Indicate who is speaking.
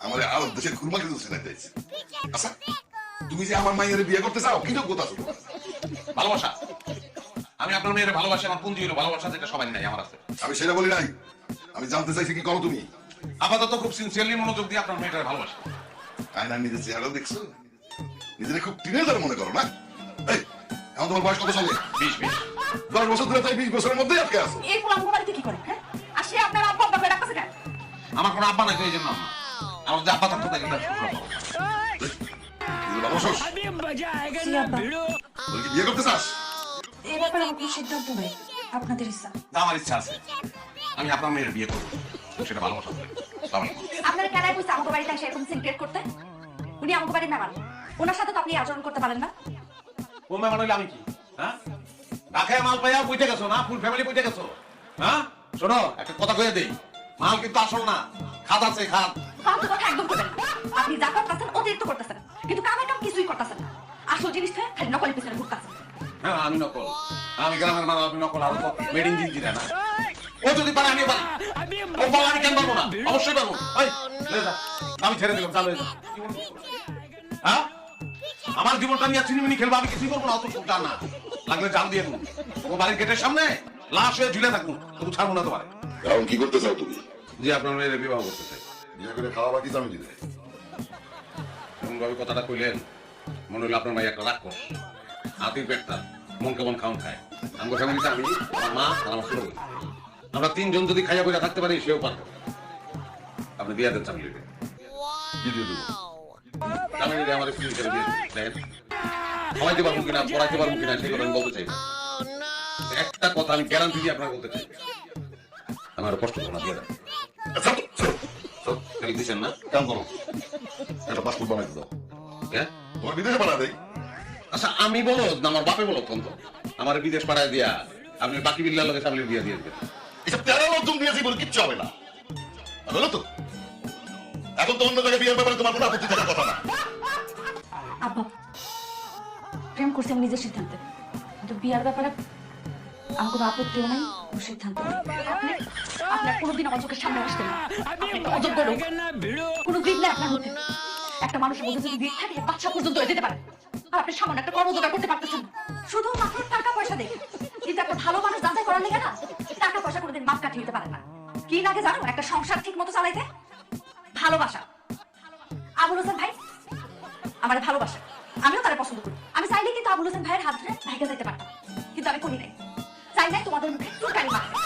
Speaker 1: আমার আর দেশের খুরমা কিন্তু ছেড়ে দিয়েছে। আচ্ছা তুমি যে আমার মায়ের বিয়ে করতে চাও কি যোগ্যতা আছে তোমার?
Speaker 2: ভালোবাসা। আমি আপনার মেয়ের ভালোবাসি, আমার পুঞ্জি হলো ভালোবাসা, যেটা সবাই নাই আমার আছে।
Speaker 1: আমি সেটা বলি নাই, আমি জানতে চাইছি কি করো তুমি?
Speaker 2: আপাতত খুব সিনসিয়ারলি মনোযোগ দিয়ে আপনার মেয়েটার ভালোবাসা।
Speaker 1: আয়নার নিজের চেহারা দেখছো, নিজেকে খুব টিনেজার মনে করো না? এই এখন তোমার বয়স কত চলে?
Speaker 2: 20
Speaker 1: 10 বছর ধরে তাই 20 বছরের মধ্যেই আটকে আছো।
Speaker 3: এই ফুল আমগো বাড়িতে কি করে? হ্যাঁ আসে আপনার আব্বা আব্বা করে ডাকতেছে কেন?
Speaker 2: আমার কোনো আব্বা নাই তো এই জন্য আম্মা। আমার যে আব্বা থাকতো তাই কিন্তু
Speaker 1: ভালোবাসোস?
Speaker 3: জি আব্বা,
Speaker 1: বলি কি বিয়ে করতে চাস?
Speaker 3: এই ব্যাপারে আমার কোনো সিদ্ধান্ত নাই, আপনাদের ইচ্ছা।
Speaker 2: আমার ইচ্ছা আছে, আমি আপনার মেয়ের বিয়ে করবো, সেটা ভালোবাসা হবে।
Speaker 3: আপনারা কেন কইছে আমগো বাড়িতে এসে এরকম সিনক্রেট করতে? উনি আমগো বাড়ির মেহমান, ওনার সাথে তো আপনি আচরণ করতে পারেন না।
Speaker 2: ও মেহমান হইলে আমি কি? হ্যাঁ, ঢাকায় মাল পাইয়া বইতে গেছো না, ফুল ফ্যামিলি বইতে গেছো। হ্যাঁ শোনো, একটা কথা কয়ে দেই, মাল কিন্তু আসল না, খাদ আছে খাদ।
Speaker 3: ফালতু কথা একদম করবেন না। আপনি যা করতেছেন অতিরিক্ত করতেছেন, কিন্তু কামের কাম কিছুই করতেছেন না। আসল জিনিসটা খালি নকলের পিছনে ঘুরতেছেন।
Speaker 2: হ্যাঁ আমি নকল, আমি গ্রামের মানুষ, আমি নকল। আর তো মেড ইন জিঞ্জিরা না। ও যদি পারে আমি পারি, ও পারে আমি কেন পারবো না? অবশ্যই পারবো। এই, লে যা, আমি ছেড়ে দিলাম, চালু হয়ে যা। হ্যাঁ, আমার জীবনটা নিয়ে চিনিমিনি খেলবো, আমি কিছুই করবো না, অত সোজা না। লাগলে জাল দিয়ে দেবো, ও বাড়ির গেটের সামনে লাশ হয়ে ঝুলে থাকবো, তবু ছাড়বো না তোমার।
Speaker 1: এখন কি করতে চাও তুমি?
Speaker 2: জি আপনার মেয়ের বিবাহ করতে চাই।
Speaker 1: বিয়ে করে খাওয়া বাকি আমি দিতে।
Speaker 2: এমন ভাবে কথাটা কইলেন, মনে হলো আপনার ভাই একটা রাক্ষস, হাতির পেটটা মন কেমন খাওয়ান খায়। আমার ফ্যামিলিতে আমি, আমার মা আর আমার ছোট বোন, আমরা তিনজন যদি খাইয়া বইয়া থাকতে পারি, সেও পারবে। আপনি দিয়ে দেন চাকরিতে।
Speaker 1: কি দিয়ে দেবো?
Speaker 2: চাকরিতে আমার স্ত্রী হিসেবে দিয়ে দেন। খাওয়াইতে পারবো কিনা, পড়াইতে পারবো কিনা, সেই কথা আমি বলতে চাই না। একটা কথা আমি গ্যারান্টি দিয়ে আপনার বলতে চাই, আমার কষ্ট করো না, দিয়ে দেন। দিচ্ছেন না?
Speaker 1: কাম করো, একটা পাসপোর্ট বানাই দাও।
Speaker 2: হ্যাঁ,
Speaker 1: তোমার বিদেশে বানা দেয়।
Speaker 2: আচ্ছা আমি বলো না, আমার বাপে বলো তখন তো আমার বিদেশ পাঠায় দিয়া আপনি বাকি বিল্লার লগে সামনে বিয়া দিয়ে দেবেন।
Speaker 1: এসব তেরো লোকজন দিয়েছি বলে কিচ্ছু হবে না, হলো তো? এখন তো অন্য জায়গায় বিয়ের ব্যাপারে তোমার কোনো আপত্তি থাকার কথা না।
Speaker 3: আব্বা, প্রেম করছি আমি নিজের সিদ্ধান্তে, কিন্তু বিয়ার ব্যাপারে আমার কোনো আপত্তিও নাই, কোনো সিদ্ধান্ত নেই। আপনার কোনোদিন আমার চোখের সামনে আসতেন না। আপনি একটা অযোগ্য লোক, কোনো গ্রিপ নেই আপনার মধ্যে। একটা মানুষের মধ্যে যদি গ্রিপ থাকে, বাচ্চা পর্যন্ত হয়ে যেতে পারে। আর আপনি সামান্য একটা কর্ম জোগাড় করতে পারতেছেন না, শুধু মাত্র টাকা পয়সা দেখে। কিন্তু একটা ভালো মানুষ যাচাই করার লেগে না, টাকা পয়সা কোনোদিন মাপ কাটিয়ে দিতে পারে না। কি লাগে জানো? একটা সংসার ঠিক মতো চালাইতে ভালোবাসা। আবুল হোসেন ভাই আমার ভালোবাসা, আমিও তারা পছন্দ করি। আমি চাইলে কিন্তু আবুল হোসেন ভাইয়ের হাত ধরে ভাইকে যেতে পারতাম, কিন্তু আমি করি নাই। চাই নাই তোমাদের মুখে চুলকানি মারতে।